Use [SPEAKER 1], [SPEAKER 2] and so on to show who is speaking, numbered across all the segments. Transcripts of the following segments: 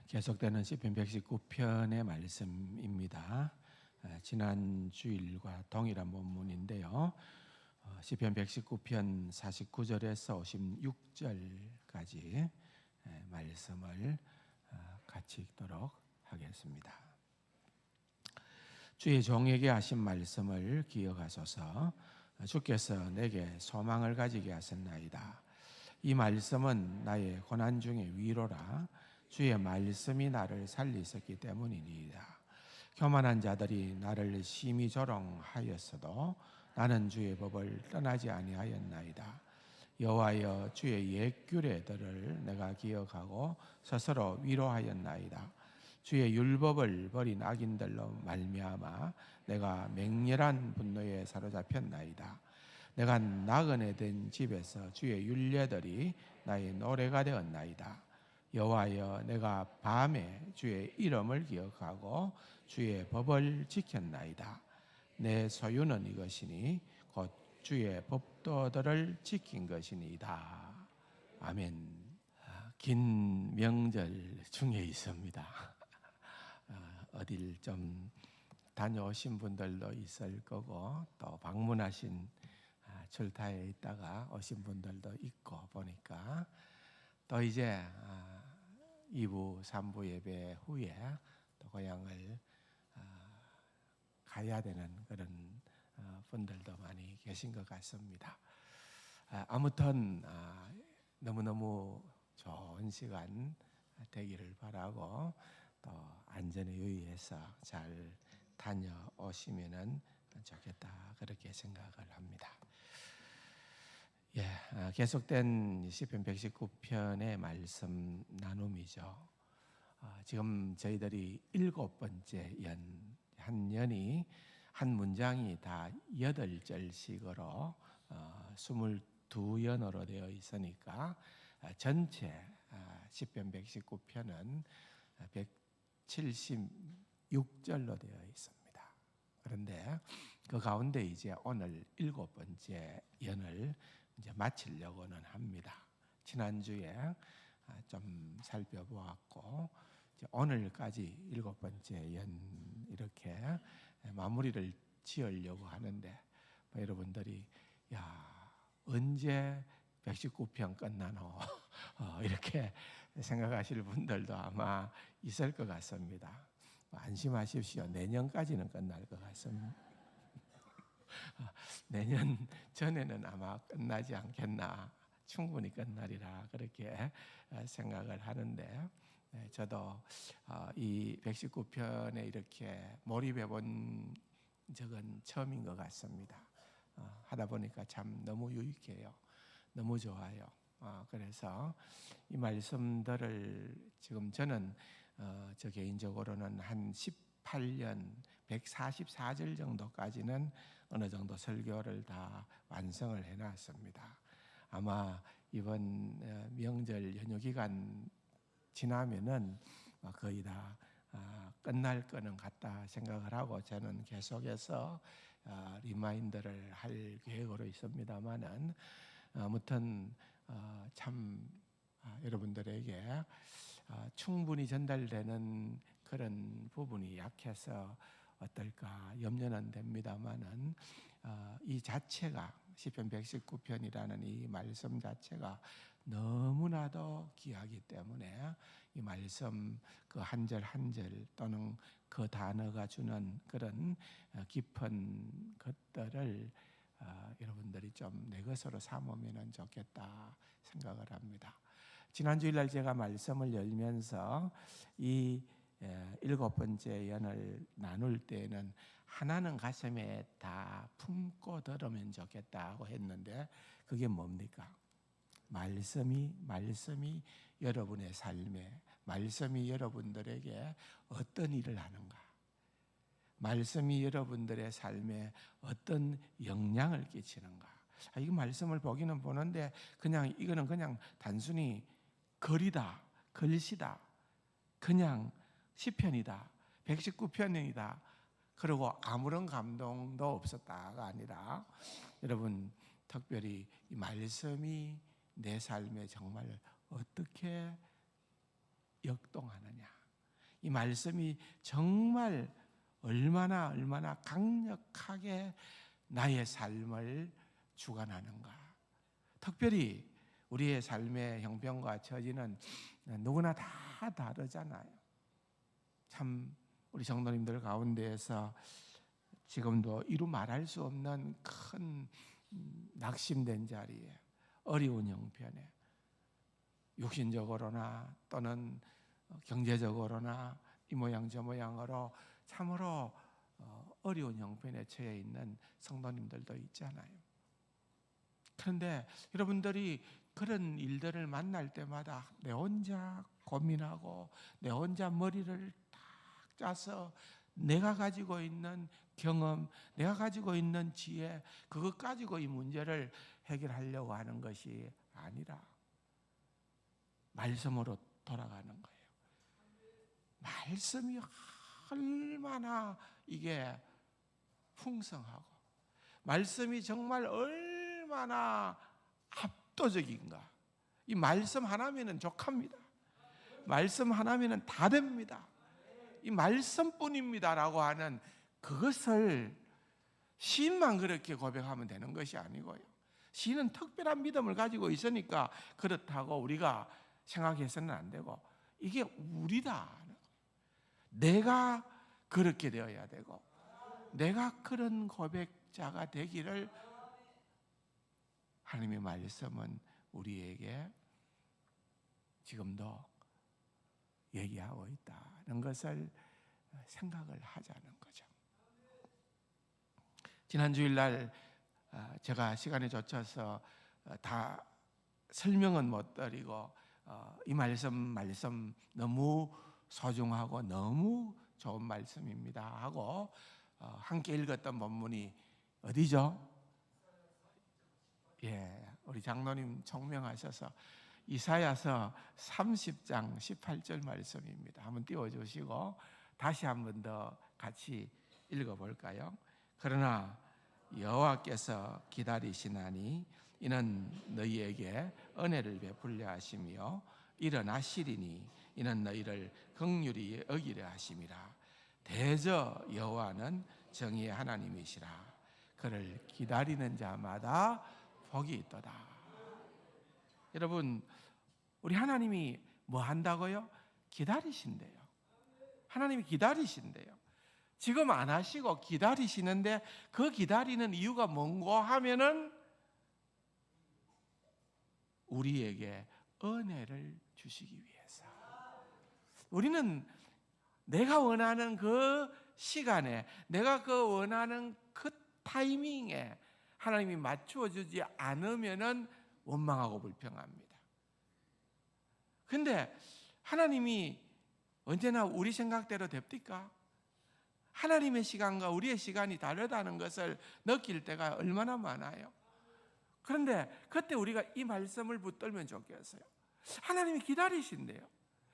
[SPEAKER 1] 계속되는 시편 119편의 말씀입니다. 지난 주일과 동일한 본문인데요. 시편 119편 49절에서 56절까지 말씀을 같이 읽도록 하겠습니다. 주의 종에게 하신 말씀을 기억하소서. 주께서 내게 소망을 가지게 하셨나이다. 이 말씀은 나의 고난 중에 위로라. 주의 말씀이 나를 살리셨기 때문이니이다. 교만한 자들이 나를 심히 조롱하였어도 나는 주의 법을 떠나지 아니하였나이다. 여호와여, 주의 옛 규례들을 내가 기억하고 스스로 위로하였나이다. 주의 율법을 버린 악인들로 말미암아 내가 맹렬한 분노에 사로잡혔나이다. 내가 나그네 된 집에서 주의 율례들이 나의 노래가 되었나이다. 여호와여, 내가 밤에 주의 이름을 기억하고 주의 법을 지켰나이다. 내 소유는 이것이니 곧 주의 법도들을 지킨 것이니이다. 아멘. 긴 명절 중에 있습니다. 어딜 좀 다녀오신 분들도 있을 거고 또 방문하신 출타에 있다가 오신 분들도 있고 보니까 또 이제 2부, 3부 예배 후에 또 고향을 가야 되는 그런 분들도 많이 계신 것 같습니다. 아무튼 너무너무 좋은 시간 되기를 바라고 또 안전에 유의해서 잘 다녀오시면 좋겠다 그렇게 생각을 합니다. 계속된 시편 119편의 말씀 나눔이죠. 지금 저희들이 7번째 한 연이 한 문장이 다 8절씩으로 22연어로 되어 있으니까 전체 시편 119편은 176절로 되어 있습니다. 그런데 그 가운데 이제 오늘 7번째 연을 이제 마치려고는 합니다. 지난주에 좀 살펴보았고 오늘까지 7번째 연 이렇게 마무리를 지으려고 하는데 여러분들이 언제 119편 끝나노 이렇게 생각하실 분들도 아마 있을 것 같습니다. 안심하십시오. 내년까지는 끝날 것 같습니다. 내년 전에는 아마 끝나지 않겠나, 충분히 끝나리라 그렇게 생각을 하는데 저도 이 119편에 이렇게 몰입해 본 적은 처음인 것 같습니다. 하다 보니까 참 너무 유익해요. 너무 좋아요. 그래서 이 말씀들을 지금 저는 저 개인적으로는 한 18년 144절 정도까지는 어느 정도 설교를 다 완성을 해놨습니다. 아마 이번 명절 연휴 기간 지나면은 거의 다 끝날 거는 같다 생각을 하고 저는 계속해서 리마인드를 할 계획으로 있습니다만은 아무튼 참 여러분들에게 충분히 전달되는 그런 부분이 약해서 어떨까 염려는 됩니다만은 이 자체가 시편 119편이라는 이 말씀 자체가 너무나도 귀하기 때문에 이 말씀 그 한 절 한 절 또는 그 단어가 주는 그런 깊은 것들을 여러분들이 좀 내 것으로 삼으면 좋겠다 생각을 합니다. 지난 주일날 제가 말씀을 열면서 이 7번째 연을 나눌 때에는 하나는 가슴에 다 품고 들으면 좋겠다고 했는데 그게 뭡니까? 말씀이 여러분의 삶에, 말씀이 여러분들에게 어떤 일을 하는가? 말씀이 여러분들의 삶에 어떤 영향을 끼치는가? 이 말씀을 보기는 보는데 이거는 그냥 단순히 글이다, 글씨다, 그냥 시편이다, 119편이다. 그리고 아무런 감동도 없었다가 아니라 여러분 특별히 이 말씀이 내 삶에 정말 어떻게 역동하느냐, 이 말씀이 정말 얼마나 강력하게 나의 삶을 주관하는가. 특별히 우리의 삶의 형편과 처지는 누구나 다 다르잖아요. 참 우리 성도님들 가운데에서 지금도 이루 말할 수 없는 큰 낙심된 자리에, 어려운 형편에, 육신적으로나 또는 경제적으로나 이 모양 저 모양으로 참으로 어려운 형편에 처해 있는 성도님들도 있잖아요. 그런데 여러분들이 그런 일들을 만날 때마다 내 혼자 고민하고 내 혼자 머리를 딱 짜서 내가 가지고 있는 경험, 내가 가지고 있는 지혜, 그것 가지고 이 문제를 해결하려고 하는 것이 아니라 말씀으로 돌아가는 거예요. 말씀이 얼마나 이게 풍성하고, 말씀이 정말 얼마나 압도적인가. 이 말씀 하나면은 족합니다. 말씀 하나면은 다 됩니다. 이 말씀뿐입니다라고 하는 그것을 시인만 그렇게 고백하면 되는 것이 아니고요. 시인은 특별한 믿음을 가지고 있으니까 그렇다고 우리가 생각해서는 안 되고, 이게 우리다. 내가 그렇게 되어야 되고, 내가 그런 고백자가 되기를 하나님의 말씀은 우리에게 지금도 얘기하고 있다는 것을 생각을 하자는 거죠. 지난 주일날 제가 시간에 젖혀서 다 설명은 못 드리고, 이 말씀 너무 소중하고 너무 좋은 말씀입니다 하고 함께 읽었던 본문이 어디죠? 우리 장로님 총명하셔서 이사야서 30장 18절 말씀입니다. 한번 띄워주시고 다시 한번 더 같이 읽어볼까요? 그러나 여호와께서 기다리시나니 이는 너희에게 은혜를 베풀려 하시며 일어나시리니 이는 너희를 긍휼히 여기려 하심이라. 대저 여호와는 정의의 하나님이시라. 그를 기다리는 자마다 복이 있도다. 여러분, 우리 하나님이 뭐 한다고요? 기다리신대요. 하나님이 기다리신대요. 지금 안 하시고 기다리시는데 그 기다리는 이유가 뭔고 하면은 우리에게 은혜를 주시기 위해서. 우리는 내가 원하는 그 시간에, 내가 그 원하는 그 타이밍에 하나님이 맞추어 주지 않으면은 원망하고 불평합니다. 근데 하나님이 언제나 우리 생각대로 됩니까? 하나님의 시간과 우리의 시간이 다르다는 것을 느낄 때가 얼마나 많아요. 그런데 그때 우리가 이 말씀을 붙들면 좋겠어요. 하나님이 기다리신대요.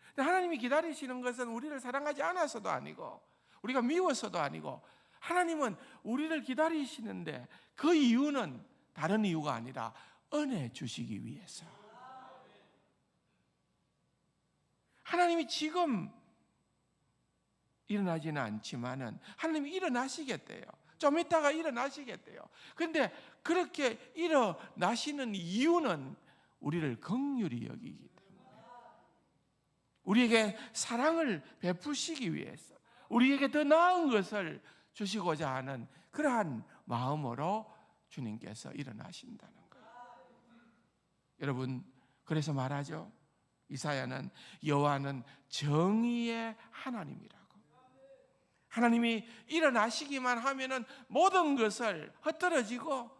[SPEAKER 1] 근데 하나님이 기다리시는 것은 우리를 사랑하지 않아서도 아니고 우리가 미워서도 아니고, 하나님은 우리를 기다리시는데 그 이유는 다른 이유가 아니라 은혜 주시기 위해서. 하나님이 지금 일어나지는 않지만은 하나님이 일어나시겠대요. 좀 이따가 일어나시겠대요. 근데 그렇게 일어나시는 이유는 우리를 긍휼히 여기기 때문에, 우리에게 사랑을 베푸시기 위해서, 우리에게 더 나은 것을 주시고자 하는 그러한 마음으로 주님께서 일어나신다는 거예요. 여러분, 그래서 말하죠. 이사야는 여호와는 정의의 하나님이라고. 하나님이 일어나시기만 하면은 모든 것을 흩어지고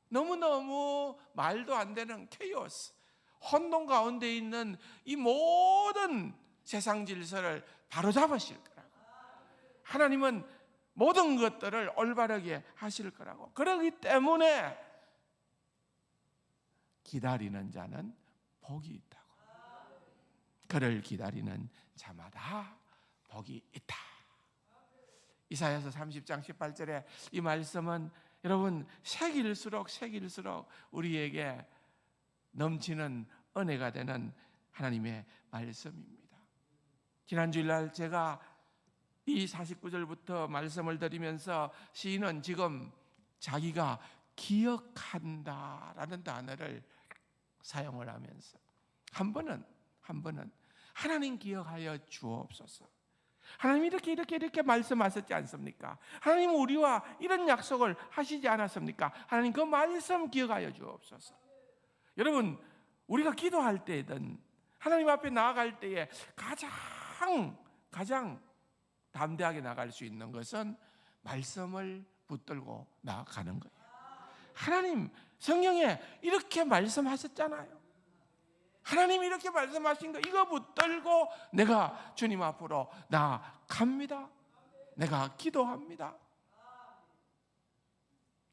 [SPEAKER 1] 너무너무 말도 안 되는 케이오스, 혼돈 가운데 있는 이 모든 세상 질서를 바로잡으실 거라고. 하나님은 모든 것들을 올바르게 하실 거라고. 그렇기 때문에 기다리는 자는 복이 있다고. 그를 기다리는 자마다 복이 있다. 이사야서 30장 18절에 이 말씀은 여러분 새길수록 우리에게 넘치는 은혜가 되는 하나님의 말씀입니다. 지난 주일날 제가 이 49절부터 말씀을 드리면서 시인은 지금 자기가 기억한다라는 단어를 사용을 하면서 한 번은 하나님 기억하여 주옵소서. 하나님 이렇게 말씀하셨지 않습니까? 하나님 우리와 이런 약속을 하시지 않았습니까? 하나님 그 말씀 기억하여 주옵소서. 여러분, 우리가 기도할 때든 하나님 앞에 나아갈 때에 가장 담대하게 나갈 수 있는 것은 말씀을 붙들고 나아가는 거예요. 하나님 성경에 이렇게 말씀하셨잖아요. 하나님이 이렇게 말씀하신 거 이거 붙들고 내가 주님 앞으로 나아갑니다. 내가 기도합니다.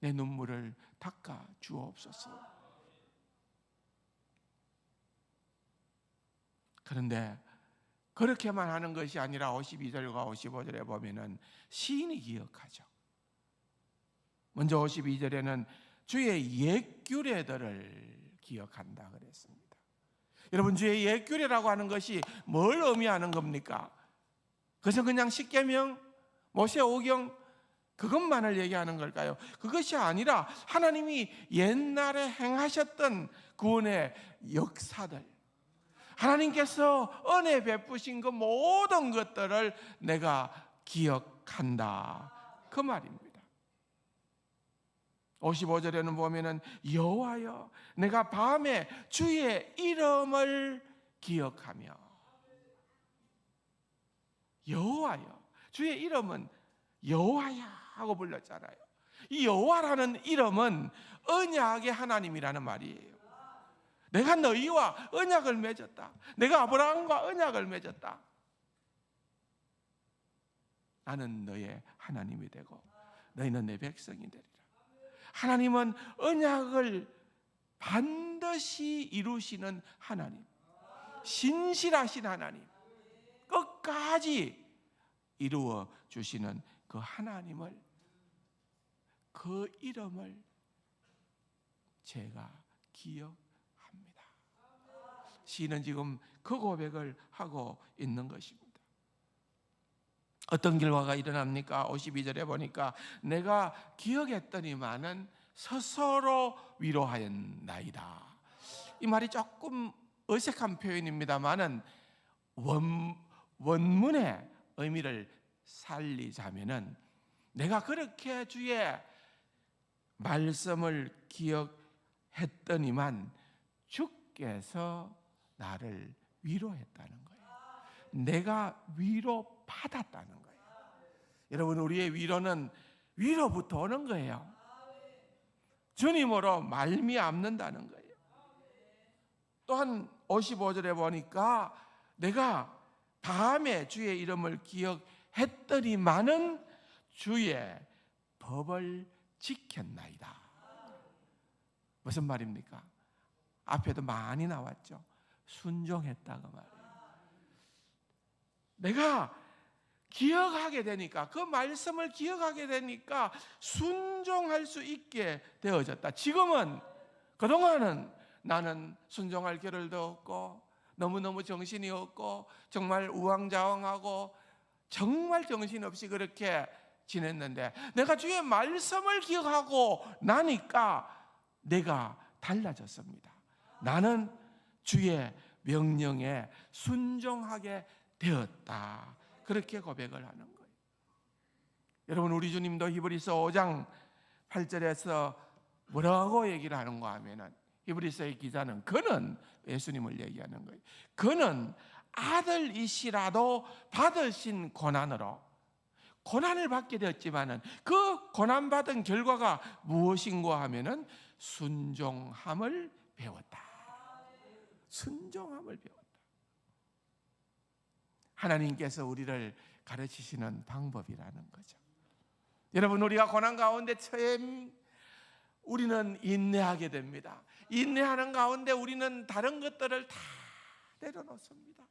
[SPEAKER 1] 내 눈물을 닦아 주옵소서. 그런데 그렇게만 하는 것이 아니라 52절과 55절에 보면은 시인이 기억하죠. 먼저 52절에는 주의 옛 규례들을 기억한다 그랬습니다. 여러분, 주의 옛 규례라고 하는 것이 뭘 의미하는 겁니까? 그것은 그냥 십계명, 모세 오경 그것만을 얘기하는 걸까요? 그것이 아니라 하나님이 옛날에 행하셨던 구원의 역사들, 하나님께서 은혜 베푸신 그 모든 것들을 내가 기억한다, 그 말입니다. 55절에는 보면은 여호와여 내가 밤에 주의 이름을 기억하며, 여호와여, 주의 이름은 여호와야 하고 불렀잖아요. 이 여호와라는 이름은 언약의 하나님이라는 말이에요. 내가 너희와 언약을 맺었다. 내가 아브라함과 언약을 맺었다. 나는 너의 하나님이 되고 너희는 내 백성이 되리라. 하나님은 언약을 반드시 이루시는 하나님, 신실하신 하나님, 끝까지 이루어 주시는 그 하나님을, 그 이름을 제가 기억합니다. 시인은 지금 그 고백을 하고 있는 것입니다. 어떤 결과가 일어납니까? 52절에 보니까 내가 기억했더니만은 스스로 위로하였나이다. 이 말이 조금 어색한 표현입니다만은 원문의 의미를 살리자면은 내가 그렇게 주의 말씀을 기억했더니만 주께서 나를 위로했다는 거예요. 내가 위로받았다는 거예요. 여러분, 우리의 위로는 위로부터 오는 거예요. 주님으로 말미암는다는 거예요. 또한 55절에 보니까 내가 밤에 주의 이름을 기억했더니만은 주의 법을 지켰나이다. 무슨 말입니까? 앞에도 많이 나왔죠. 순종했다고 말이에요. 내가 기억하게 되니까, 그 말씀을 기억하게 되니까 순종할 수 있게 되어졌다. 지금은, 그동안은 나는 순종할 겨를도 없고 너무너무 정신이 없고 정말 우왕좌왕하고 정말 정신없이 그렇게 지냈는데, 내가 주의 말씀을 기억하고 나니까 내가 달라졌습니다. 나는 주의 명령에 순종하게 되었다. 그렇게 고백을 하는 거예요. 여러분, 우리 주님도 히브리서 5장 8절에서 뭐라고 얘기를 하는가 하면은, 히브리서의 기자는, 그는 예수님을 얘기하는 거예요. 그는 아들이시라도 받으신 고난으로 고난을 받게 되었지만은 그 고난받은 결과가 무엇인가 하면은 순종함을 배웠다. 순종함을 배웠다. 하나님께서 우리를 가르치시는 방법이라는 거죠. 여러분, 우리가 고난 가운데 처해 우리는 인내하게 됩니다. 인내하는 가운데 우리는 다른 것들을 다 내려놓습니다.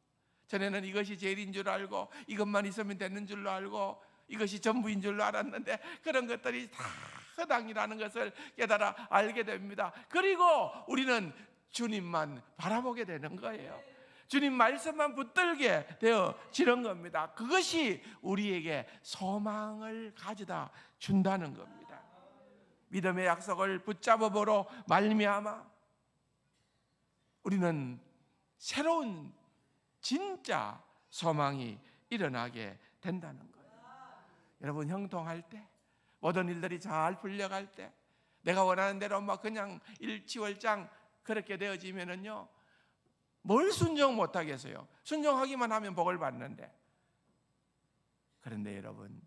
[SPEAKER 1] 전에는 이것이 제일인 줄 알고 이것만 있으면 되는 줄로 알고 이것이 전부인 줄로 알았는데 그런 것들이 다 허당이라는 것을 깨달아 알게 됩니다. 그리고 우리는 주님만 바라보게 되는 거예요. 주님 말씀만 붙들게 되어지는 겁니다. 그것이 우리에게 소망을 가져다 준다는 겁니다. 믿음의 약속을 붙잡아보로 말미암아 우리는 새로운 진짜 소망이 일어나게 된다는 거예요. 여러분, 형통할 때, 모든 일들이 잘 풀려갈 때, 내가 원하는 대로 막 그냥 일치월장 그렇게 되어지면은요, 뭘 순종 못하겠어요? 순종하기만 하면 복을 받는데. 그런데 여러분,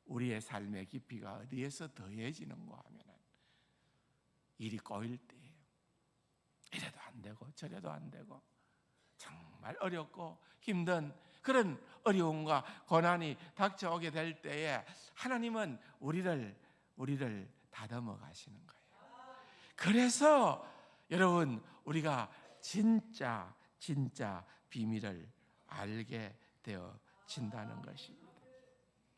[SPEAKER 1] 우리의 삶의 깊이가 어디에서 더해지는가 하면은 일이 꼬일 때예요. 이래도 안 되고 저래도 안 되고 정말 어렵고 힘든 그런 어려움과 고난이 닥쳐오게 될 때에 하나님은 우리를 다듬어 가시는 거예요. 그래서 여러분, 우리가 진짜 비밀을 알게 되어진다는 것입니다.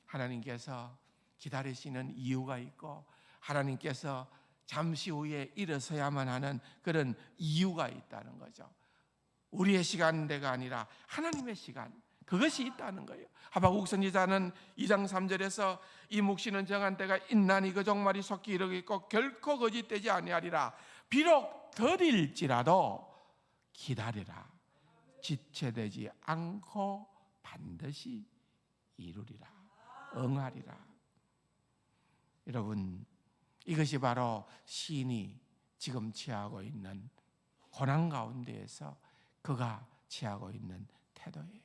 [SPEAKER 1] 하나님께서 기다리시는 이유가 있고 하나님께서 잠시 후에 일어서야만 하는 그런 이유가 있다는 거죠. 우리의 시간대가 아니라 하나님의 시간, 그것이 있다는 거예요. 하박국 선지자는 2장 3절에서 이 묵시는 정한 때가 있나니 그 종말이 속히 이르겠고 결코 거짓되지 아니하리라. 비록 더딜지라도 기다리라. 지체되지 않고 반드시 이루리라. 응하리라. 여러분, 이것이 바로 시인이 지금 취하고 있는 고난 가운데에서 그가 취하고 있는 태도예요.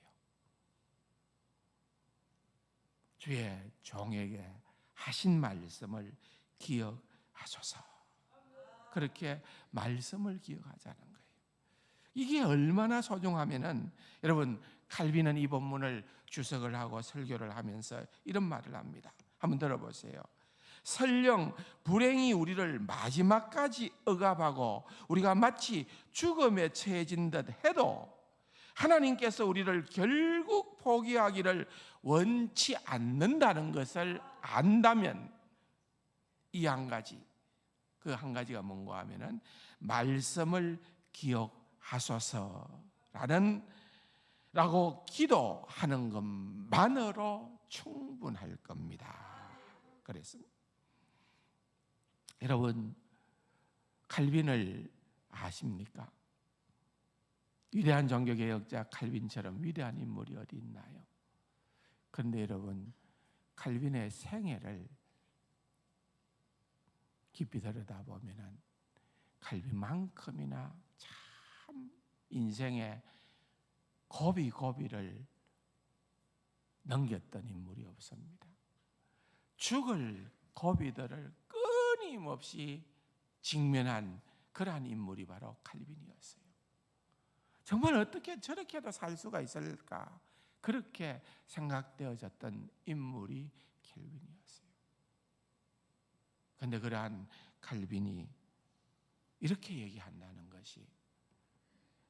[SPEAKER 1] 주의 종에게 하신 말씀을 기억하소서. 그렇게 말씀을 기억하자는 거예요. 이게 얼마나 소중하면은, 여러분, 칼빈은 이 본문을 주석을 하고 설교를 하면서 이런 말을 합니다. 한번 들어보세요. 설령 불행이 우리를 마지막까지 억압하고 우리가 마치 죽음에 처해진 듯 해도 하나님께서 우리를 결국 포기하기를 원치 않는다는 것을 안다면 이 한 가지, 그 한 가지가 뭔가 하면은 말씀을 기억하소서라고 기도하는 것만으로 충분할 겁니다. 그랬습니다. 여러분, 칼빈을 아십니까? 위대한 종교개혁자 칼빈처럼 위대한 인물이 어디 있나요? 그런데 여러분, 칼빈의 생애를 깊이 들여다보면 칼빈만큼이나 참 인생의 고비를 넘겼던 인물이 없습니다. 죽을 고비들을 끊임없이 직면한 그러한 인물이 바로 칼빈이었어요. 정말 어떻게 저렇게도 살 수가 있을까? 그렇게 생각되어졌던 인물이 칼빈이었어요. 그런데 그러한 칼빈이 이렇게 얘기한다는 것이,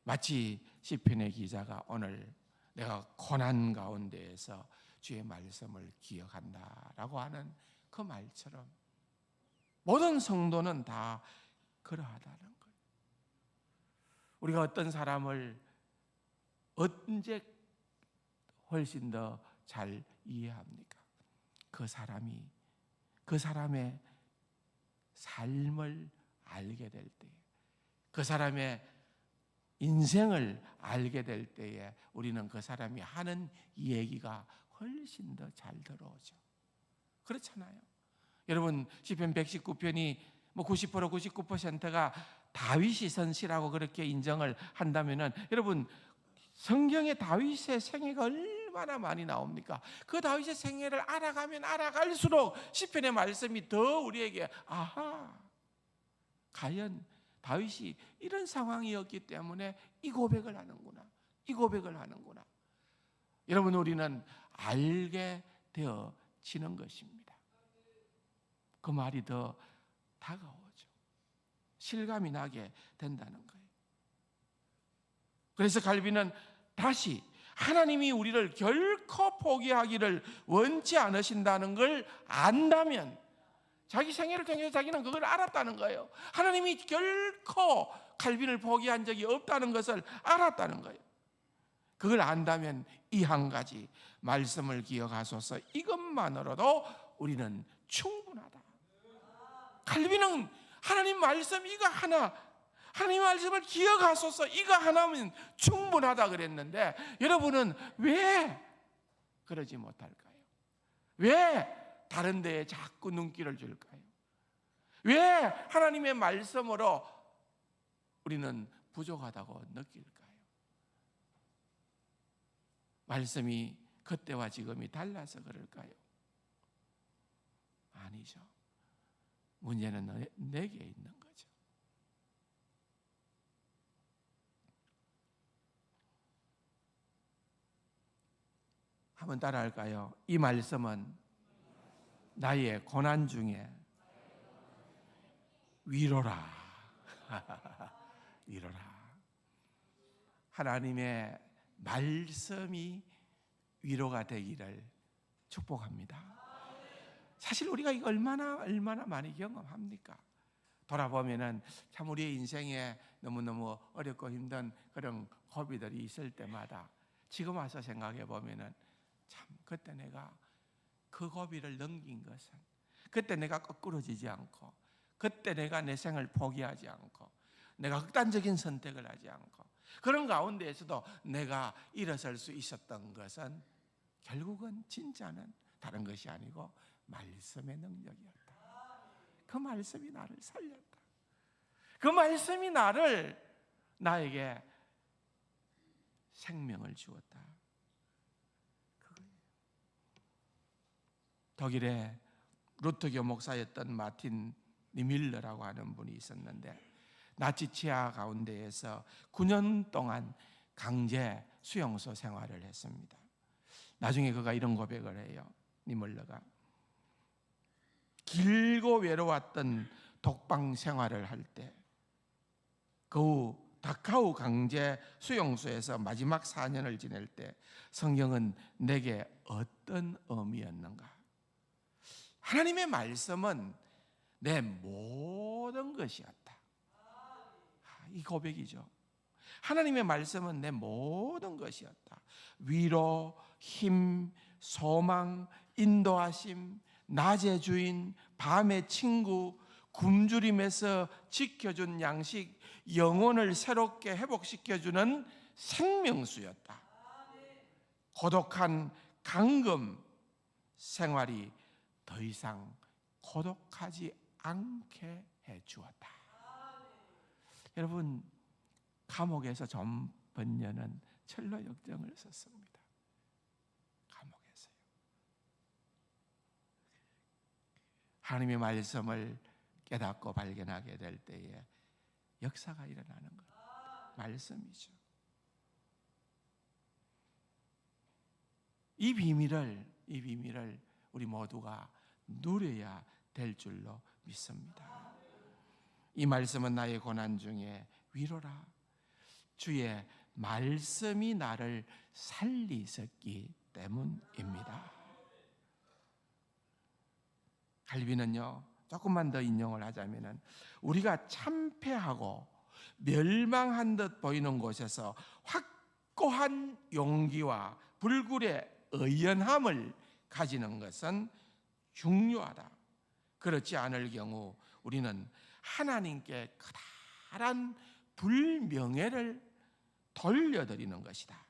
[SPEAKER 1] 마치 시편의 기자가 오늘 내가 고난 가운데에서 주의 말씀을 기억한다라고 하는 그 말처럼 모든 성도는 다 그러하다는 거예요. 우리가 어떤 사람을 언제 훨씬 더 잘 이해합니까? 그 사람의 삶을 알게 될 때, 그 사람의 인생을 알게 될 때에 우리는 그 사람이 하는 얘기가 훨씬 더 잘 들어오죠. 그렇잖아요. 여러분, 시편 119편이 90% 99%가 다윗이 선시라고 그렇게 인정을 한다면은, 여러분, 성경에 다윗의 생애가 얼마나 많이 나옵니까? 그 다윗의 생애를 알아가면 알아갈수록 시편의 말씀이 더 우리에게 과연 다윗이 이런 상황이었기 때문에 이 고백을 하는구나. 여러분, 우리는 알게 되어지는 것입니다. 그 말이 더 다가오죠. 실감이 나게 된다는 거예요. 그래서 칼빈은 다시 하나님이 우리를 결코 포기하기를 원치 않으신다는 걸 안다면, 자기 생애를 통해서 자기는 그걸 알았다는 거예요. 하나님이 결코 칼빈을 포기한 적이 없다는 것을 알았다는 거예요. 그걸 안다면 이 한 가지 말씀을 기억하소서, 이것만으로도 우리는 충분하다. 칼빈은 하나님 말씀 이거 하나, 하나님 말씀을 기억하소서 이거 하나면 충분하다 그랬는데, 여러분은 왜 그러지 못할까요? 왜 다른 데에 자꾸 눈길을 줄까요? 왜 하나님의 말씀으로 우리는 부족하다고 느낄까요? 말씀이 그때와 지금이 달라서 그럴까요? 아니죠. 문제는 내게 있는 거죠. 한번 따라할까요? 이 말씀은 나의 고난 중에 위로라. 위로라. 하나님의 말씀이 위로가 되기를 축복합니다. 사실 우리가 이거 얼마나 많이 경험합니까? 돌아보면은 참 우리의 인생에 너무너무 어렵고 힘든 그런 고비들이 있을 때마다 지금 와서 생각해 보면은 참 그때 내가 그 고비를 넘긴 것은, 그때 내가 거꾸러지지 않고, 그때 내가 내 생을 포기하지 않고, 내가 극단적인 선택을 하지 않고, 그런 가운데에서도 내가 일어설 수 있었던 것은 결국은 진짜는 다른 것이 아니고 말씀의 능력이었다. 그 말씀이 나를 살렸다. 그 말씀이 나에게 생명을 주었다. 그거예요. 독일에 루터교 목사였던 마틴 니밀러라고 하는 분이 있었는데, 나치 치하 가운데에서 9년 동안 강제 수용소 생활을 했습니다. 나중에 그가 이런 고백을 해요. 니밀러가 길고 외로웠던 독방 생활을 할 때, 그 다카우 강제 수용소에서 마지막 4년을 지낼 때 성경은 내게 어떤 의미였는가? 하나님의 말씀은 내 모든 것이었다. 이 고백이죠. 하나님의 말씀은 내 모든 것이었다. 위로, 힘, 소망, 인도하심, 낮의 주인, 밤의 친구, 굶주림에서 지켜준 양식, 영혼을 새롭게 회복시켜주는 생명수였다. 고독한 감금 생활이 더 이상 고독하지 않게 해주었다. 여러분, 감옥에서 전 번년은 철로 역정을 썼습니다. 감옥에서요. 하나님의 말씀을 깨닫고 발견하게 될 때에 역사가 일어나는 것, 말씀이죠. 이 비밀을 우리 모두가 누려야 될 줄로 믿습니다. 이 말씀은 나의 고난 중에 위로라. 주의 말씀이 나를 살리셨기 때문입니다. 갈비는요, 조금만 더 인용을 하자면은, 우리가 참패하고 멸망한 듯 보이는 곳에서 확고한 용기와 불굴의 의연함을 가지는 것은 중요하다. 그렇지 않을 경우 우리는 하나님께 커다란 불명예를 돌려드리는 것이다.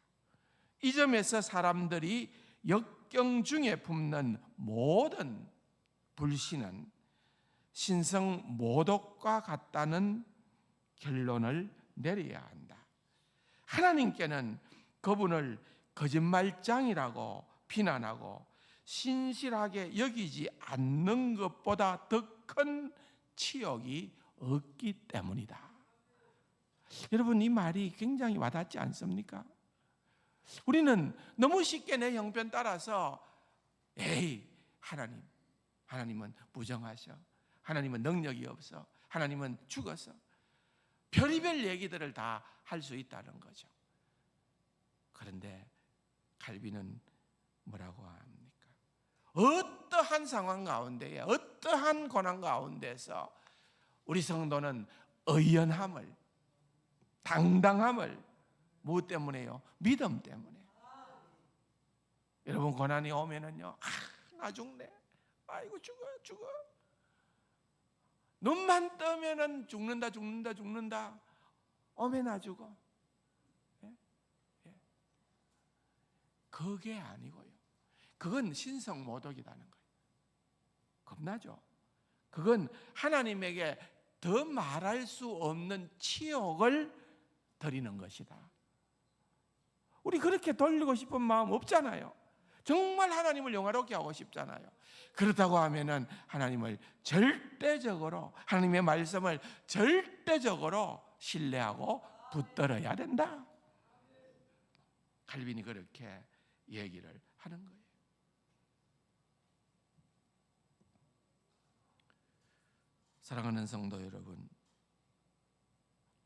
[SPEAKER 1] 이 점에서 사람들이 역경 중에 품는 모든 불신은 신성 모독과 같다는 결론을 내려야 한다. 하나님께는 그분을 거짓말장이라고 비난하고 신실하게 여기지 않는 것보다 더 큰 치욕이 없기 때문이다. 여러분, 이 말이 굉장히 와닿지 않습니까? 우리는 너무 쉽게 내 형편 따라서 에이, 하나님은 부정하셔, 하나님은 능력이 없어, 하나님은 죽었어, 별의별 얘기들을 다 할 수 있다는 거죠. 그런데 칼빈은 뭐라고 합니까? 어떠한 상황 가운데에, 어떠한 고난 가운데서 우리 성도는 의연함을, 당당함을 무엇 때문에요? 믿음 때문에. 여러분, 고난이 오면은요, 나 죽네, 아이고 죽어. 눈만 뜨면은 죽는다. 오면 나 죽어. 그게 아니고요. 그건 신성모독이라는 거예요. 겁나죠? 그건 하나님에게 더 말할 수 없는 치욕을 드리는 것이다. 우리 그렇게 돌리고 싶은 마음 없잖아요. 정말 하나님을 영화롭게 하고 싶잖아요. 그렇다고 하면은 하나님을 절대적으로, 하나님의 말씀을 절대적으로 신뢰하고 붙들어야 된다. 칼빈이 그렇게 얘기를 하는 거예요. 사랑하는 성도 여러분,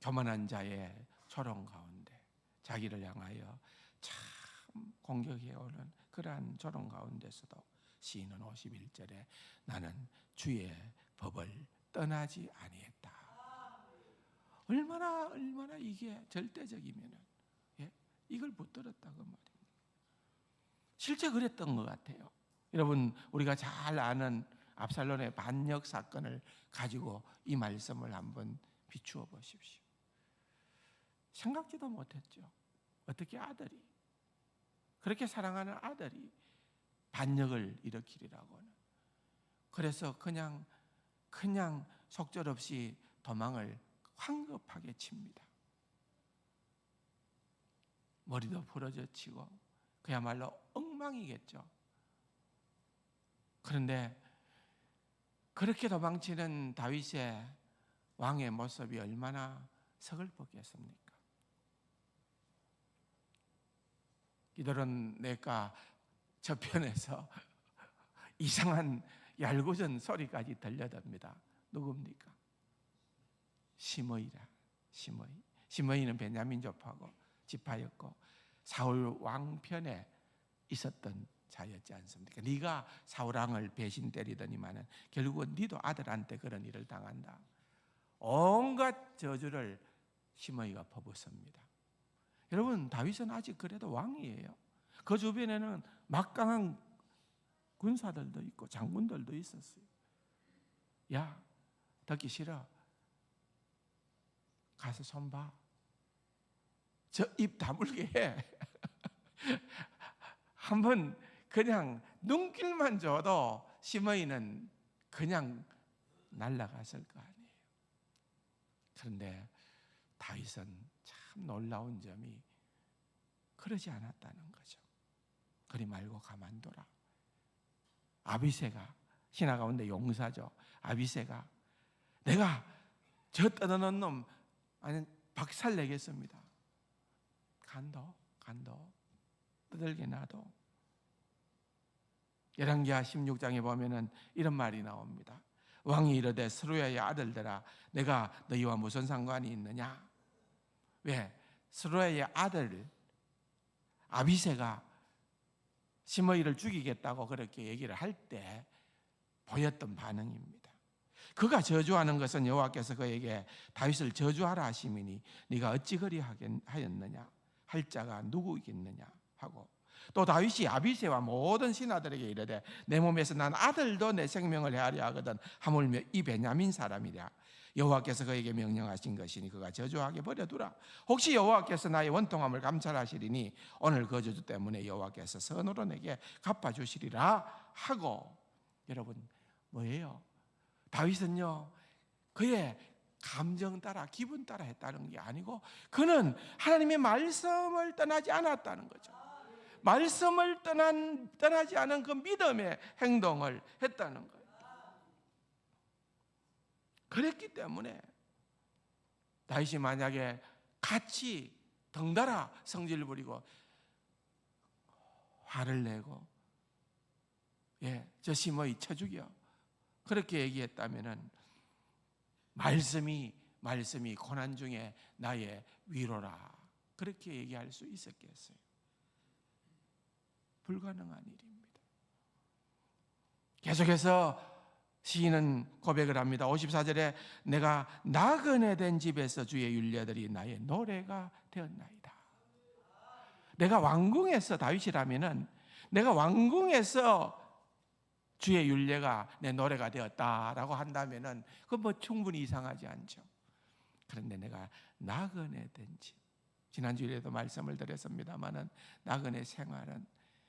[SPEAKER 1] 교만한 자의 조롱 가운데 자기를 향하여 참 공격해오는 그러한 조롱 가운데서도 시인은 51절에 나는 주의 법을 떠나지 아니했다. 얼마나 이게 절대적이면은, 이걸 붙들었다고 말입니다. 실제 그랬던 것 같아요. 여러분, 우리가 잘 아는 압살롬의 반역 사건을 가지고 이 말씀을 한번 비추어 보십시오. 생각지도 못했죠. 어떻게 아들이, 그렇게 사랑하는 아들이 반역을 일으키리라고는. 그래서 그냥 속절없이 도망을 황급하게 칩니다. 머리도 부러져 치고 그야말로 엉망이겠죠. 그런데 그렇게 도망치는 다윗의 왕의 모습이 얼마나 서글펐겠습니까? 이들은 내가 저편에서 이상한 얄궂은 소리까지 들려듭니다. 누굽니까? 시므이라. 시므이는 베냐민 지파였고 사울 왕편에 있었던 자였지 않습니까? 네가 사울 왕을 배신 때리더니만은 결국은 네도 아들한테 그런 일을 당한다. 온갖 저주를 시므이가 퍼붓습니다. 여러분, 다윗은 아직 그래도 왕이에요. 그 주변에는 막강한 군사들도 있고 장군들도 있었어요. 야, 듣기 싫어. 가서 손 봐. 저 입 다물게 해. 한번 그냥 눈길만 줘도 시므이는 그냥 날아갔을 거 아니에요. 그런데 다윗은 참 놀라운 점이 그러지 않았다는 거죠. 그리 말고 가만둬라. 아비새가, 신하 가운데 용사죠. 아비새가 내가 저 떠드는 놈 아니 박살 내겠습니다. 간도 떠들게 놔도. 열왕기하 16장에 보면은 이런 말이 나옵니다. 왕이 이르되 스루야의 아들들아 내가 너희와 무슨 상관이 있느냐? 왜? 스루야의 아들 아비새가 시므이를 죽이겠다고 그렇게 얘기를 할 때 보였던 반응입니다. 그가 저주하는 것은 여호와께서 그에게 다윗을 저주하라 하시미니 네가 어찌 그리 하였느냐? 할 자가 누구이겠느냐 하고, 또 다윗이 아비새와 모든 신하들에게 이르되 내 몸에서 난 아들도 내 생명을 헤아려 하거든 하물며 이 베냐민 사람이랴. 여호와께서 그에게 명령하신 것이니 그가 저주하게 버려두라. 혹시 여호와께서 나의 원통함을 감찰하시리니 오늘 그 저주 때문에 여호와께서 선으로 내게 갚아주시리라 하고. 여러분, 뭐예요? 다윗은요 그의 감정 따라 기분 따라 했다는 게 아니고 그는 하나님의 말씀을 떠나지 않았다는 거죠. 말씀을 떠나지 않은 그 믿음의 행동을 했다는 거예요. 그랬기 때문에 다윗이 만약에 같이 덩달아 성질을 부리고 화를 내고 저 시므이 쳐 죽여 그렇게 얘기했다면은 말씀이 고난 중에 나의 위로라 그렇게 얘기할 수 있었겠어요? 불가능한 일입니다. 계속해서 시인은 고백을 합니다. 54절에 내가 나그네 된 집에서 주의 율례들이 나의 노래가 되었나이다. 내가 왕궁에서 다윗이라면은 내가 왕궁에서 주의 율례가 내 노래가 되었다라고 한다면은 그건 뭐 충분히 이상하지 않죠. 그런데 내가 나그네 된 집, 지난주에도 말씀을 드렸습니다마는 나그네 생활은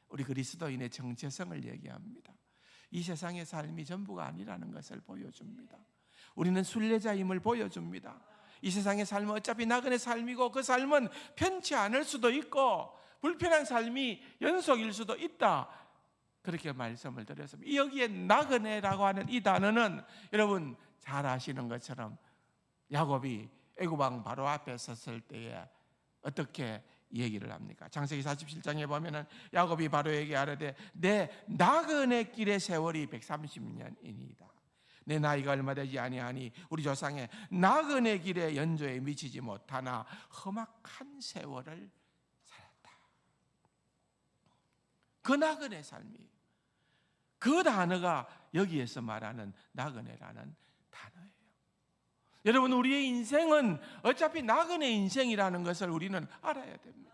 [SPEAKER 1] 우리 그리스도인의 정체성을 얘기합니다. 이 세상의 삶이 전부가 아니라는 것을 보여줍니다. 우리는 순례자임을 보여줍니다. 이 세상의 삶은 어차피 나그네 삶이고 그 삶은 편치 않을 수도 있고 불편한 삶이 연속일 수도 있다, 그렇게 말씀을 드렸습니다. 여기에 나그네라고 하는 이 단어는 여러분 잘 아시는 것처럼 야곱이 애굽 왕 바로 앞에 섰을 때에 어떻게 얘기를 합니까? 창세기 47장에 보면은 야곱이 바로에게 아뢰되 내 나그네 길의 세월이 130년이니이다. 내 나이가 얼마 되지 아니하니 우리 조상의 나그네 길의 연조에 미치지 못하나 험악한 세월을 살았다. 그 나그네 삶이, 그 단어가 여기에서 말하는 나그네라는 단어예요. 여러분, 우리의 인생은 어차피 나그네 인생이라는 것을 우리는 알아야 됩니다.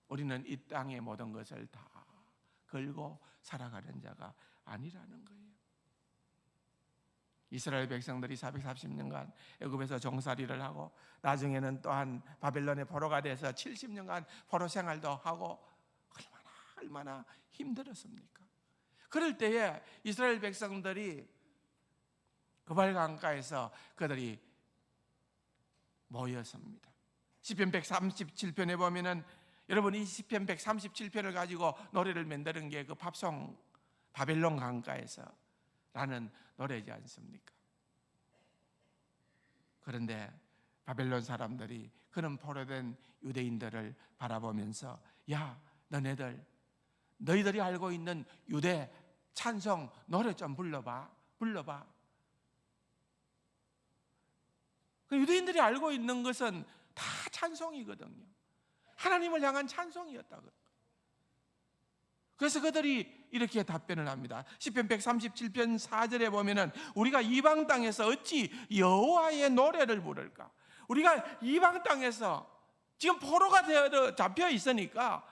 [SPEAKER 1] 우리는 이 땅의 모든 것을 다 걸고 살아가는 자가 아니라는 거예요. 이스라엘 백성들이 430년간 애굽에서 종살이를 하고 나중에는 또한 바벨론의 포로가 돼서 70년간 포로 생활도 하고 얼마나 힘들었습니까? 그럴 때에 이스라엘 백성들이 그발 강가에서 그들이 모였습니다. 시편 137편에 보면은 여러분 이 시편 137편을 가지고 노래를 만드는 게 그 팝송 바벨론 강가에서 라는 노래지 않습니까? 그런데 바벨론 사람들이 그런 포로된 유대인들을 바라보면서 야, 너희들이 알고 있는 유대 찬송 노래 좀 불러봐. 그 유대인들이 알고 있는 것은 다 찬송이거든요. 하나님을 향한 찬송이었다고. 그래서 그들이 이렇게 답변을 합니다. 시편 137편 4절에 보면은 우리가 이방 땅에서 어찌 여호와의 노래를 부를까? 우리가 이방 땅에서 지금 포로가 되어 잡혀 있으니까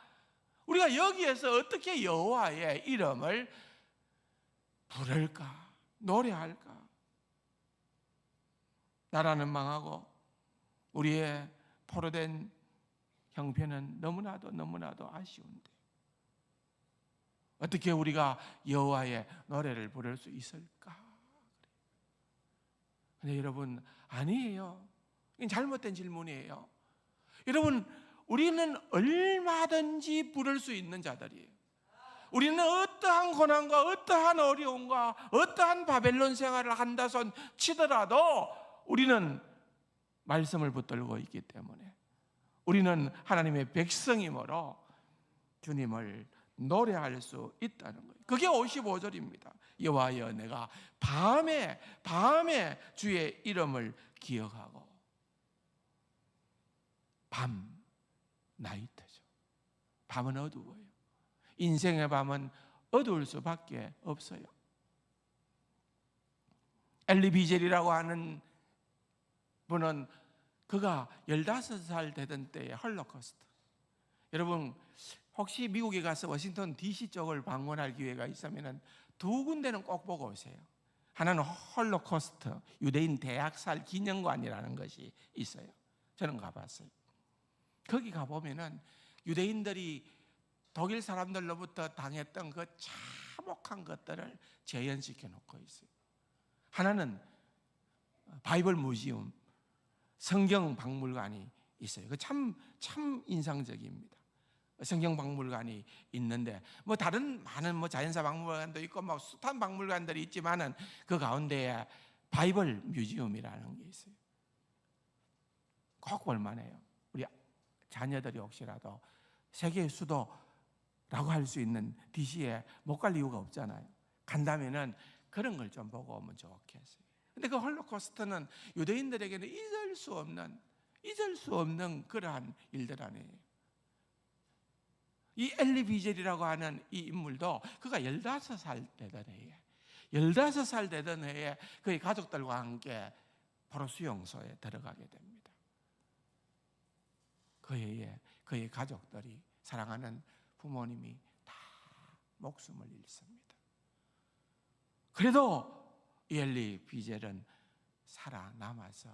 [SPEAKER 1] 우리가 여기에서 어떻게 여호와의 이름을 부를까? 노래할까? 나라는 망하고 우리의 포로된 형편은 너무나도 아쉬운데 어떻게 우리가 여호와의 노래를 부를 수 있을까? 근데 여러분, 아니에요. 이건 잘못된 질문이에요. 여러분, 우리는 얼마든지 부를 수 있는 자들이에요. 우리는 어떠한 고난과 어떠한 어려움과 어떠한 바벨론 생활을 한다손 치더라도 우리는 말씀을 붙들고 있기 때문에 우리는 하나님의 백성이므로 주님을 노래할 수 있다는 거예요. 그게 55절입니다. 여호와여, 내가 밤에 주의 이름을 기억하고. 밤, 나이트죠. 밤은 어두워요. 인생의 밤은 어두울 수밖에 없어요. 엘리 비젤이라고 하는 분은 그가 15살 되던 때의 홀로코스트. 여러분, 혹시 미국에 가서 워싱턴 DC 쪽을 방문할 기회가 있으면 두 군데는 꼭 보고 오세요. 하나는 홀로코스트 유대인 대학살 기념관이라는 것이 있어요. 저는 가봤어요. 거기 가보면은 유대인들이 독일 사람들로부터 당했던 그 참혹한 것들을 재현시켜 놓고 있어요. 하나는 바이블 뮤지엄, 성경 박물관이 있어요. 그 참 인상적입니다. 성경 박물관이 있는데 뭐 다른 많은 뭐 자연사 박물관도 있고 뭐 숱한 박물관들이 있지만은 그 가운데에 바이블 뮤지엄이라는 게 있어요. 꼭 볼만해요. 우리 자녀들이 혹시라도 세계의 수도라고 할 수 있는 DC에 못 갈 이유가 없잖아요. 간다면은 그런 걸 좀 보고 오면 좋겠어요. 근데 그 홀로코스트는 유대인들에게는 잊을 수 없는 그러한 일들 아니에요. 이 엘리 비젤이라고 하는 이 인물도 그가 15살 되던 해에 15살 되던 해에 그의 가족들과 함께 포로 수용소에 들어가게 됩니다. 그 해에 그의 가족들이, 사랑하는 부모님이 다 목숨을 잃습니다. 그래도 엘리 비젤은 살아남아서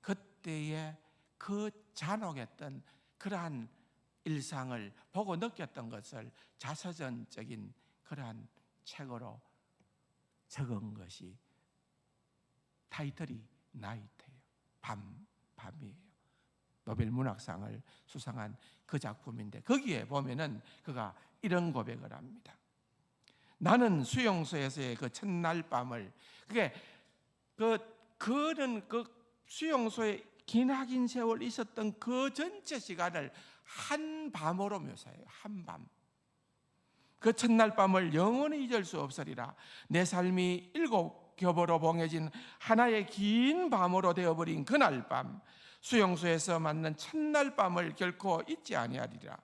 [SPEAKER 1] 그때의 그 잔혹했던 그러한 일상을 보고 느꼈던 것을 자서전적인 그러한 책으로 적은 것이 타이틀이 나이트예요. 밤이에요. 노벨 문학상을 수상한 그 작품인데, 거기에 보면은 그가 이런 고백을 합니다. 나는 수용소에서의 그 첫날 밤을, 그는 그 수용소에 기나긴 세월 있었던 그 전체 시간을 한 밤으로 묘사해요. 한 밤. 그 첫날 밤을 영원히 잊을 수 없으리라. 내 삶이 7겹으로 봉해진 하나의 긴 밤으로 되어버린 그날 밤, 수용소에서 맞는 첫날 밤을 결코 잊지 아니하리라.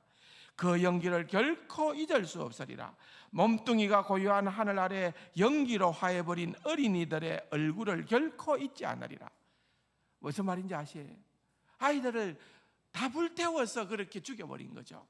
[SPEAKER 1] 그 연기를 결코 잊을 수 없으리라. 몸뚱이가 고요한 하늘 아래 연기로 화해버린 어린이들의 얼굴을 결코 잊지 않으리라. 무슨 말인지 아시에요? 아이들을 다 불태워서 그렇게 죽여버린 거죠.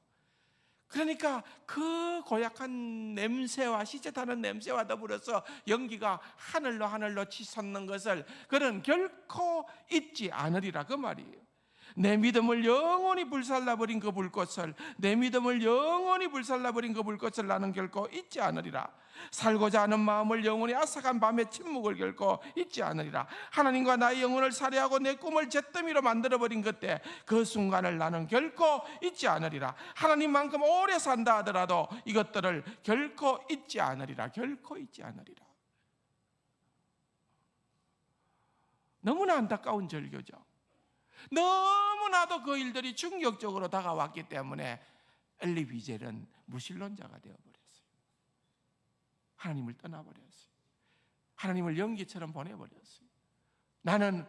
[SPEAKER 1] 그러니까 그 고약한 냄새와, 시체 타는 냄새와 더불어서 연기가 하늘로 치솟는 것을 그는 결코 잊지 않으리라, 그 말이에요. 내 믿음을 영원히 불살라버린 그 불꽃을, 내 믿음을 영원히 불살라버린 그 불꽃을 나는 결코 잊지 않으리라. 살고자 하는 마음을 영원히 아삭한 밤의 침묵을 결코 잊지 않으리라. 하나님과 나의 영혼을 살해하고 내 꿈을 잿더미로 만들어버린 그때, 그 순간을 나는 결코 잊지 않으리라. 하나님만큼 오래 산다 하더라도 이것들을 결코 잊지 않으리라. 결코 잊지 않으리라. 너무나 안타까운 절교죠. 너무나도 그 일들이 충격적으로 다가왔기 때문에 엘리 비젤은 무신론자가 되어버렸어요. 하나님을 떠나버렸어요. 하나님을 연기처럼 보내버렸어요. 나는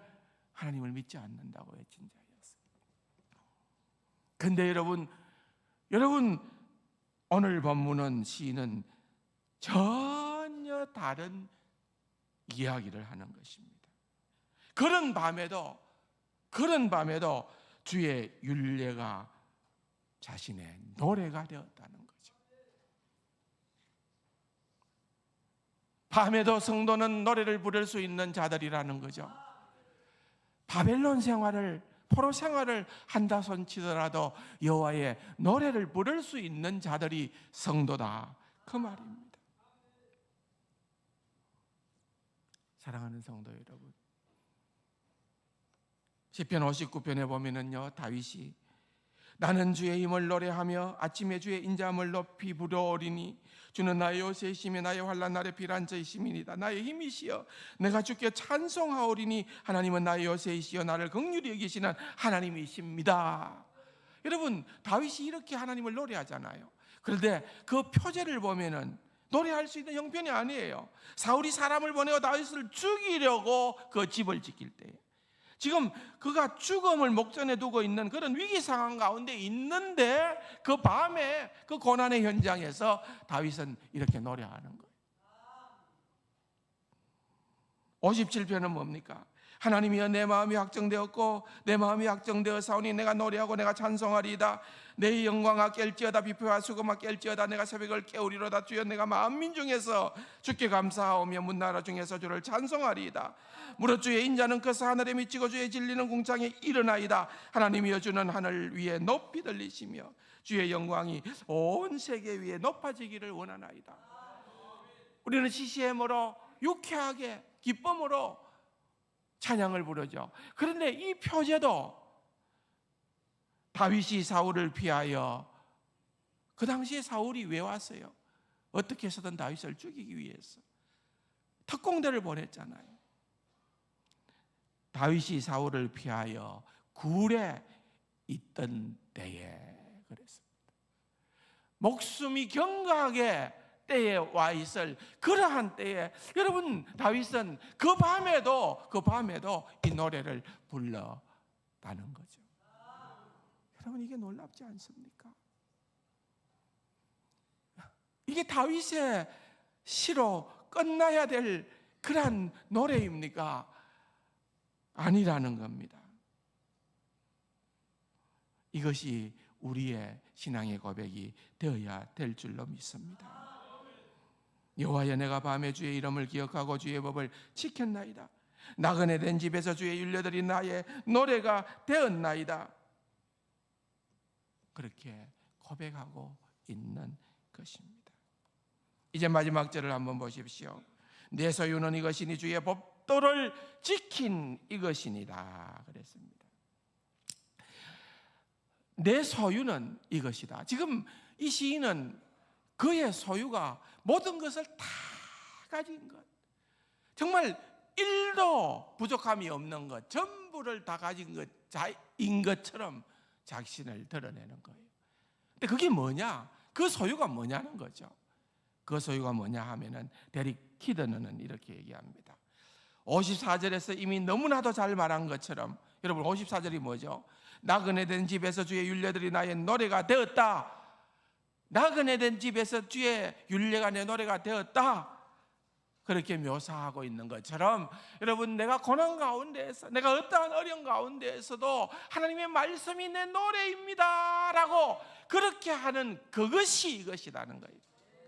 [SPEAKER 1] 하나님을 믿지 않는다고 외친 자였어요. 근데 여러분 오늘 본문은, 시인은 전혀 다른 이야기를 하는 것입니다. 그런 밤에도 주의 율례가 자신의 노래가 되었다는 거죠. 밤에도 성도는 노래를 부를 수 있는 자들이라는 거죠. 바벨론 생활을, 포로 생활을 한다 손치더라도 여호와의 노래를 부를 수 있는 자들이 성도다, 그 말입니다. 사랑하는 성도 여러분, 시편 59편에 보면은요, 다윗이 나는 주의 힘을 노래하며 아침에 주의 인자함을 높이 부르오리니 주는 나의 요새이시며 나의 환난 날의 피난처이심이니이다. 나의 힘이시여 내가 주께 찬송하오리니 하나님은 나의 요새이시여 나를 긍휼히 여기시는 하나님이십니다. 여러분, 다윗이 이렇게 하나님을 노래하잖아요. 그런데 그 표제를 보면은 노래할 수 있는 형편이 아니에요. 사울이 사람을 보내어 다윗을 죽이려고 그 집을 지킬 때에, 지금 그가 죽음을 목전에 두고 있는 그런 위기 상황 가운데 있는데, 그 밤에 그 고난의 현장에서 다윗은 이렇게 노래하는 거예요. 57편은 뭡니까? 하나님이여 내 마음이 확정되었고 내 마음이 확정되어 사오니 내가 노래하고 내가 찬송하리이다. 내 영광아 깰지어다. 비표와 수금아 깰지어다. 내가 새벽을 깨우리로다. 주여 내가 만민 중에서 주께 감사하오며 문나라 중에서 주를 찬송하리이다. 무릇 주의 인자는 커서 하늘에 미치고 주의 진리는 궁창에 이르나이다. 하나님이여 주는 하늘 위에 높이 들리시며 주의 영광이 온 세계 위에 높아지기를 원하나이다. 우리는 CCM으로 유쾌하게 기쁨으로 찬양을 부르죠. 그런데 이 표제도 다윗이 사울을 피하여, 그 당시에 사울이 왜 왔어요? 어떻게 해서든 다윗을 죽이기 위해서 특공대를 보냈잖아요. 다윗이 사울을 피하여 굴에 있던 때에 그랬습니다. 목숨이 경각에 때에 와 있을 그러한 때에 여러분, 다윗은 그 밤에도 이 노래를 불렀다는 거죠. 여러분, 이게 놀랍지 않습니까? 이게 다윗의 시로 끝나야 될 그러한 노래입니까? 아니라는 겁니다. 이것이 우리의 신앙의 고백이 되어야 될 줄로 믿습니다. 여호와여, 내가 밤에 주의 이름을 기억하고 주의 법을 지켰나이다. 나그네 된 집에서 주의 율례들이 나의 노래가 되었나이다. 그렇게 고백하고 있는 것입니다. 이제 마지막 절을 한번 보십시오. 내 소유는 이것이니 주의 법도를 지킨 이것이니라 그랬습니다. 내 소유는 이것이다. 지금 이 시인은 그의 소유가 모든 것을 다 가진 것, 정말 1도 부족함이 없는 것, 전부를 다 가진 것인 것처럼 자신을 드러내는 거예요. 근데 그게 뭐냐? 그 소유가 뭐냐는 거죠. 그 소유가 뭐냐 하면은 데릭 키드너는 이렇게 얘기합니다. 54절에서 이미 너무나도 잘 말한 것처럼, 여러분 54절이 뭐죠? 나그네 된 집에서 주의 율례들이 나의 노래가 되었다. 나그네 된 집에서 주의 율례가 내 노래가 되었다. 그렇게 묘사하고 있는 것처럼, 여러분 내가 고난 가운데에서, 내가 어떠한 어려운 가운데에서도 하나님의 말씀이 내 노래입니다 라고 그렇게 하는 그것이 이것이라는 거예요.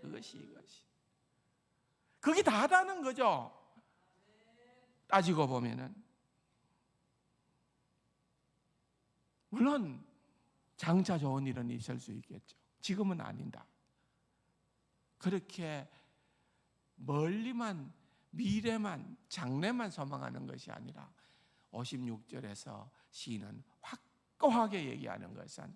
[SPEAKER 1] 그것이 이것이. 그게 다다는 거죠. 따지고 보면은. 물론 장차 좋은 일은 있을 수 있겠죠. 지금은 아니다. 그렇게 멀리만, 미래만, 장래만 소망하는 것이 아니라 56절에서 시인은 확고하게 얘기하는 것은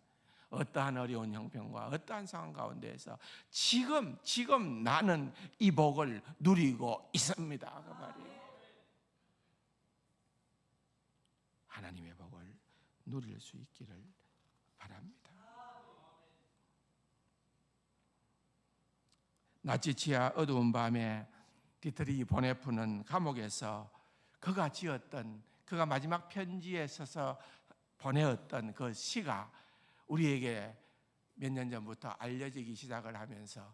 [SPEAKER 1] 어떠한 어려운 형편과 어떠한 상황 가운데에서 지금 나는 이 복을 누리고 있습니다. 그 말이에요. 하나님의 복을 누릴 수 있기를 바랍니다. 나치치아 어두운 밤에 디트리 보네프는 감옥에서 그가 지었던, 그가 마지막 편지에 써서 보내었던 그 시가 우리에게 몇 년 전부터 알려지기 시작을 하면서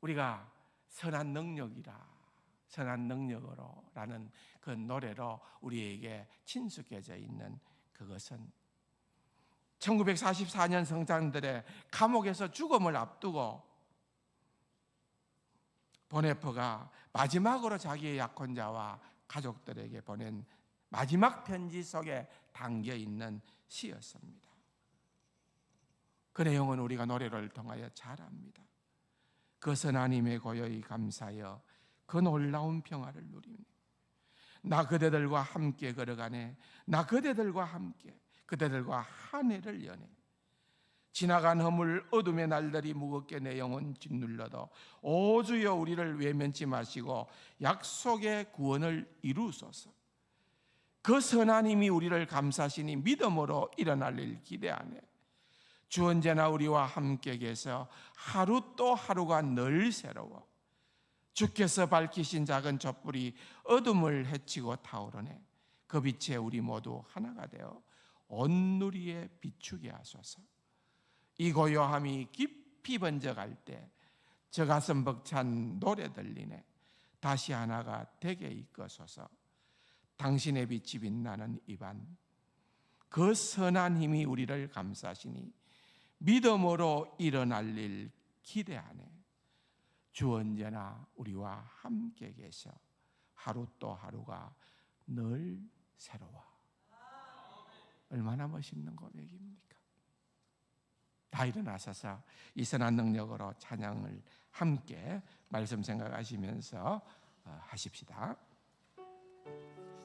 [SPEAKER 1] 우리가 선한 능력으로 라는 그 노래로 우리에게 친숙해져 있는 그것은 1944년 성장들의 감옥에서 죽음을 앞두고 보네프가 마지막으로 자기의 약혼자와 가족들에게 보낸 마지막 편지 속에 담겨 있는 시였습니다. 그 내용은 우리가 노래를 통하여 잘 압니다. 그것은 하나님의 고요히 감사하여 그 놀라운 평화를 누리니 나 그대들과 함께 걸어가네. 나 그대들과 함께, 그대들과 한 해를 여네. 지나간 허물 어둠의 날들이 무겁게 내 영혼 짓눌러도 오 주여 우리를 외면치 마시고 약속의 구원을 이루소서. 그 선한 힘이 우리를 감사하시니 믿음으로 일어날 일 기대하네. 주 언제나 우리와 함께 계셔 하루 또 하루가 늘 새로워. 주께서 밝히신 작은 촛불이 어둠을 헤치고 타오르네. 그 빛에 우리 모두 하나가 되어 온 누리에 비추게 하소서. 이 고요함이 깊이 번져갈 때 저 가슴 벅찬 노래 들리네. 다시 하나가 되게 이끄소서. 당신의 빛이 빛나는 이 밤, 그 선한 힘이 우리를 감싸시니 믿음으로 일어날 일 기대하네. 주 언제나 우리와 함께 계셔 하루 또 하루가 늘 새로워. 얼마나 멋있는 고백입니까? 다 일어나셔서 이 선한 능력으로 찬양을 함께 말씀 생각하시면서 하십시다.